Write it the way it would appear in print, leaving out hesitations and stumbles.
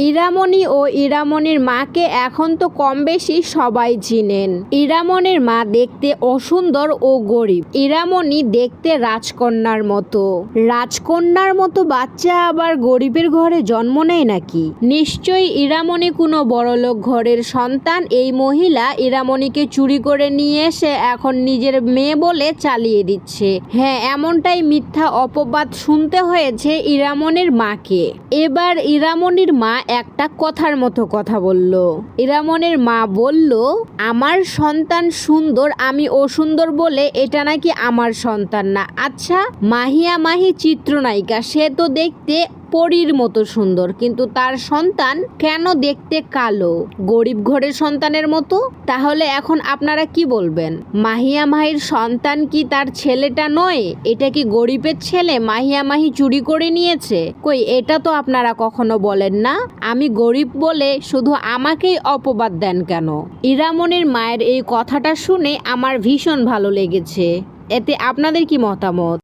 ইরামণি ও ইরামণির মাকে এখন তো কম বেশি সবাই চিনেন। ইরামণির মা দেখতে অসুন্দর ও গরিব, ইরামণি দেখতে রাজকন্যার মতো। রাজকন্যার মতো বাচ্চা আবার গরিবের ঘরে জন্ম নেয় নাকি? নিশ্চয়ই ইরামণি কোনো বড়লোক ঘরের সন্তান। এই মহিলা ইরামণিকে চুরি করে নিয়ে এসে এখন নিজের মেয়ে বলে চালিয়ে দিচ্ছে। হ্যাঁ, এমনটাই মিথ্যা অপবাদ শুনতে হয়েছে ইরামণির মাকে। এবার ইরামণির মা একটা কথার মতো কথা বলল। ইরামণির মা বলল, আমার সন্তান সুন্দর, আমি অসুন্দর বলে এটা নাকি আমার সন্তান না। আচ্ছা, মাহিয়া মাহি চিত্রনায়িকা, সে তো দেখতে পরীর মতো সুন্দর, কিন্তু তার সন্তান কেন দেখতে কালো, গরিব ঘরের সন্তানের মতো? তাহলে এখন আপনারা কি বলবেন? মাহিয়া মাহির সন্তান কি তার ছেলেটা নয়? এটা কি গরিবের ছেলে মাহিয়া মাহি চুরি করে নিয়েছে? কই, এটা তো আপনারা কখনো বলেন না। আমি গরিব বলে শুধু আমাকেই অপবাদ দেন কেন? ইরামণির মায়ের এই কথাটা শুনে আমার ভীষণ ভালো লেগেছে। এতে আপনাদের কি মতামত?